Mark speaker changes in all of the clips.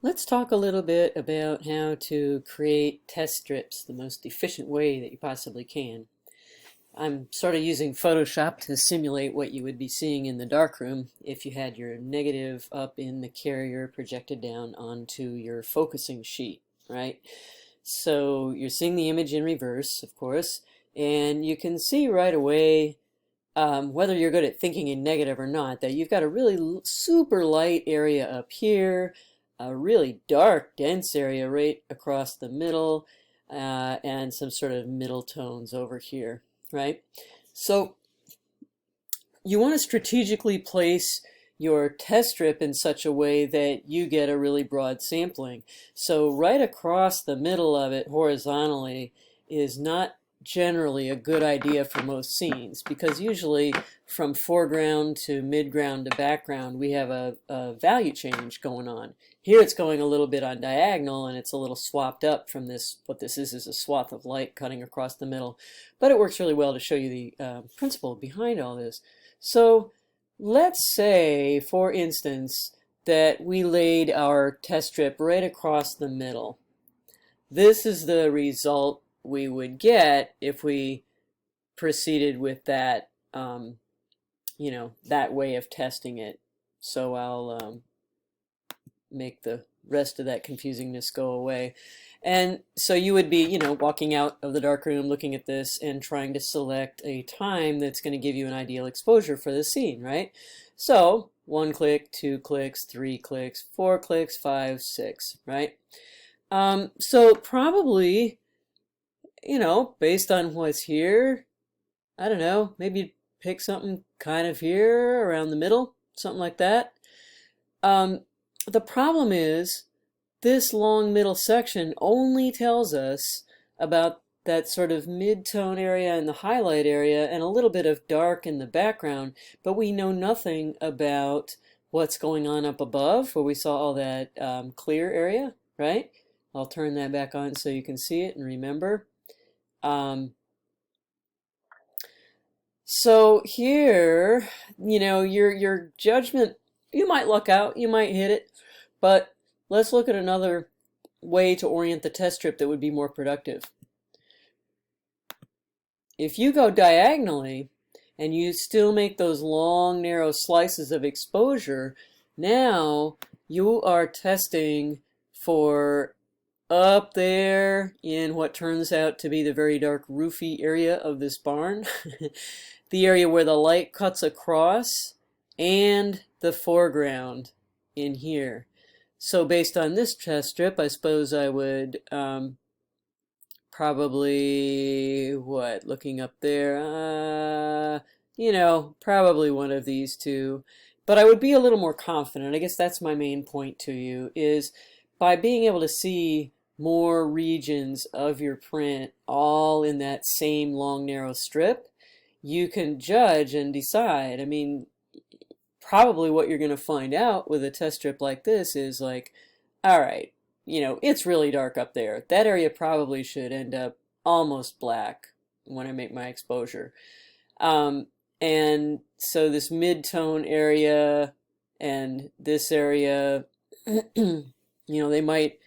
Speaker 1: Let's talk a little bit about how to create test strips the most efficient way that you possibly can. I'm sort of using Photoshop to simulate what you would be seeing in the darkroom if you had your negative up in the carrier projected down onto your focusing sheet, right? So you're seeing the image in reverse, of course, and you can see right away whether you're good at thinking in negative or not, that you've got a really super light area up here, a really dark, dense area right across the middle, and some sort of middle tones over here, right? So you want to strategically place your test strip in such a way that you get a really broad sampling. So right across the middle of it horizontally is not generally a good idea for most scenes, because usually from foreground to midground to background we have a value change going on. Here it's going a little bit on diagonal and it's a little swapped up from this. What this is a swath of light cutting across the middle, but it works really well to show you the principle behind all this. So let's say, for instance, that we laid our test strip right across the middle. This is the result we would get if we proceeded with that, that way of testing it. So I'll make the rest of that confusingness go away. And so you would be, walking out of the darkroom looking at this and trying to select a time that's going to give you an ideal exposure for the scene, right? So 1 click, 2 clicks, 3 clicks, 4 clicks, 5, 6, right? So probably, based on what's here, I don't know, maybe pick something kind of here around the middle, something like that. The problem is this long middle section only tells us about that sort of mid-tone area and the highlight area and a little bit of dark in the background, but we know nothing about what's going on up above where we saw all that clear area, right? I'll turn that back on so you can see it and remember. So here, your judgment, you might luck out, you might hit it, but let's look at another way to orient the test strip that would be more productive. If you go diagonally and you still make those long, narrow slices of exposure, now you are testing for up there in what turns out to be the very dark roofy area of this barn, the area where the light cuts across, and the foreground in here. So based on this test strip, I suppose I would probably, looking up there, probably one of these two. But I would be a little more confident. I guess that's my main point to you, is by being able to see more regions of your print all in that same long, narrow strip, you can judge and decide. I mean, probably what you're going to find out with a test strip like this is like, all right, it's really dark up there. That area probably should end up almost black when I make my exposure. And so this mid-tone area and this area, they might,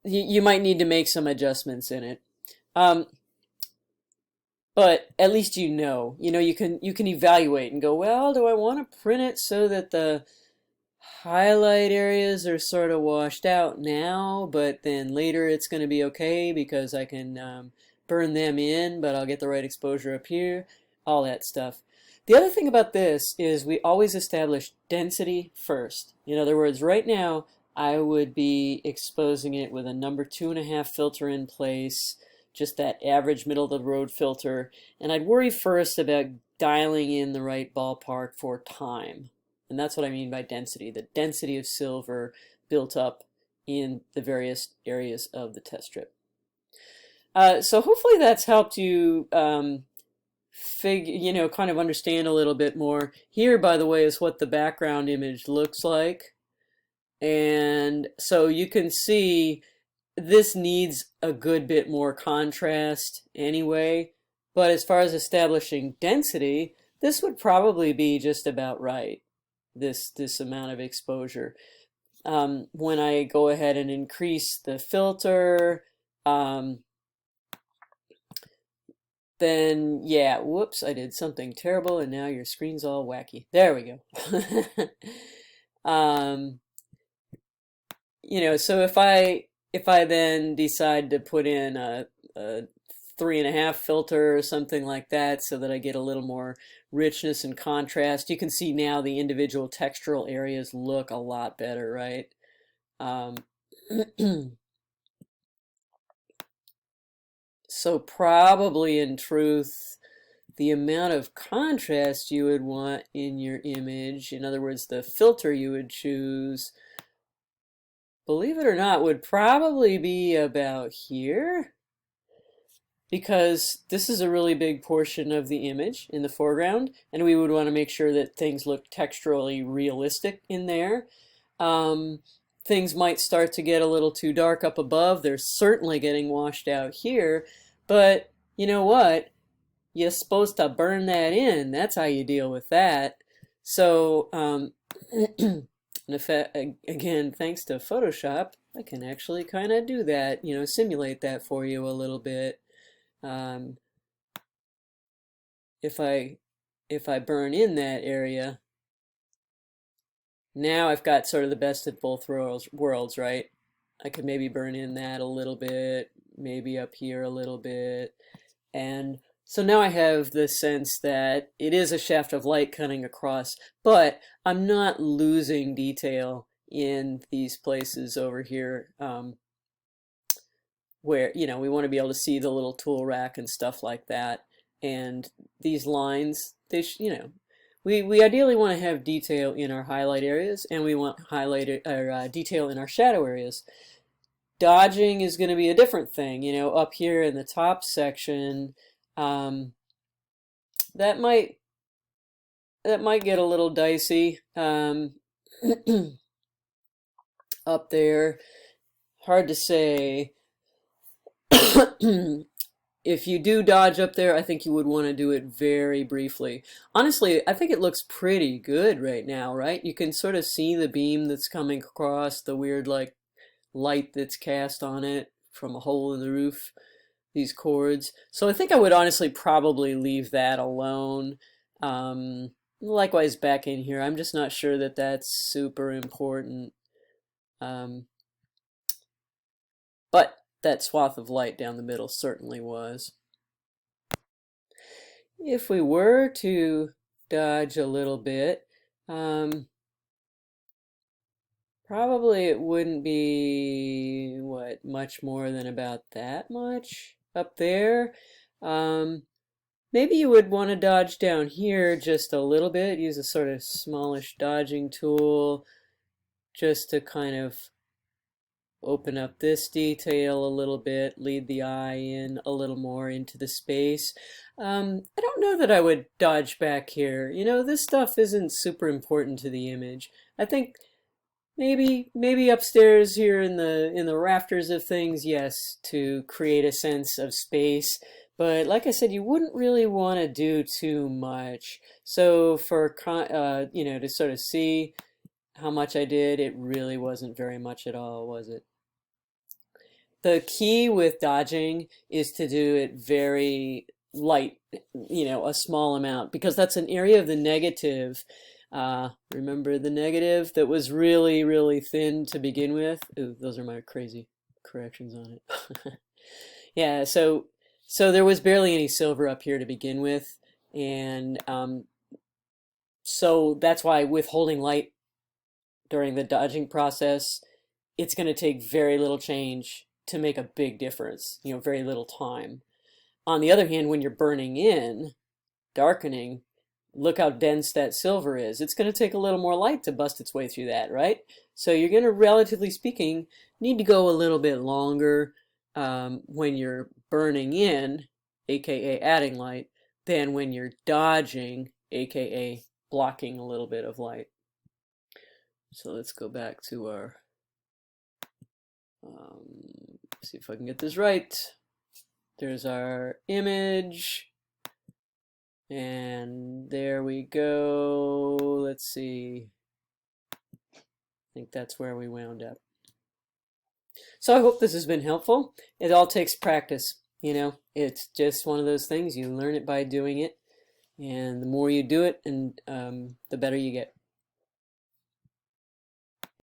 Speaker 1: you might need to make some adjustments in it. But at least you can evaluate and go, well, do I want to print it so that the highlight areas are sort of washed out now, but then later it's going to be okay because I can burn them in, but I'll get the right exposure up here, all that stuff. The other thing about this is we always establish density first. In other words, right now I would be exposing it with a number 2.5 filter in place, just that average middle of the road filter, and I'd worry first about dialing in the right ballpark for time. And that's what I mean by density, the density of silver built up in the various areas of the test strip. So hopefully that's helped you kind of understand a little bit more. Here, by the way, is what the background image looks like. And so you can see this needs a good bit more contrast anyway, but as far as establishing density, this would probably be just about right, this amount of exposure. when I go ahead and increase the filter, um, then yeah, whoops, I did something terrible and now your screen's all wacky. There we go. um, so if I then decide to put in a 3.5 filter or something like that so that I get a little more richness and contrast, you can see now the individual textural areas look a lot better, right? Um, so probably in truth, the amount of contrast you would want in your image, in other words, the filter you would choose, believe it or not, would probably be about here, because this is a really big portion of the image in the foreground, and we would want to make sure that things look texturally realistic in there. Um, Things might start to get a little too dark up above. They're certainly getting washed out here, but you know what? You're supposed to burn that in. That's how you deal with that. So, again, thanks to Photoshop, I can actually kind of do that, simulate that for you a little bit. Um, if I burn in that area, now I've got sort of the best of both worlds, right? I could maybe burn in that a little bit, maybe up here a little bit. And so now I have the sense that it is a shaft of light cutting across, but I'm not losing detail in these places over here, where, we want to be able to see the little tool rack and stuff like that. And these lines, we ideally want to have detail in our highlight areas, and we want detail in our shadow areas. Dodging is going to be a different thing. Up here in the top section, that might get a little dicey. Up there, hard to say. If you do dodge up there, I think you would want to do it very briefly. Honestly, I think it looks pretty good right now, right? You can sort of see the beam that's coming across, the weird like light that's cast on it from a hole in the roof, these chords. So I think I would honestly probably leave that alone. Likewise back in here, I'm just not sure that that's super important. But that swath of light down the middle certainly was. If we were to dodge a little bit, probably it wouldn't be, much more than about that much up there. Maybe you would want to dodge down here just a little bit, use a sort of smallish dodging tool just to kind of open up this detail a little bit, lead the eye in a little more into the space. I don't know that I would dodge back here. This stuff isn't super important to the image. I think maybe upstairs here in the rafters of things, yes, to create a sense of space. But like I said, you wouldn't really want to do too much. So to sort of see how much I did, it really wasn't very much at all, was it? The key with dodging is to do it very light, a small amount, because that's an area of the negative. Remember the negative that was really, really thin to begin with? Ooh, those are my crazy corrections on it. Yeah, so there was barely any silver up here to begin with, and so that's why withholding light during the dodging process, it's going to take very little change to make a big difference, very little time. On the other hand, when you're burning in, darkening, look how dense that silver is. It's going to take a little more light to bust its way through that, right? So you're going to, relatively speaking, need to go a little bit longer when you're burning in, aka adding light, than when you're dodging, aka blocking a little bit of light. So let's go back to our see if I can get this right. There's our image, and there we go. Let's see. think that's where we wound up. So I hope this has been helpful. It all takes practice. You know, it's just one of those things. You learn it by doing it, and the more you do it, and the better you get.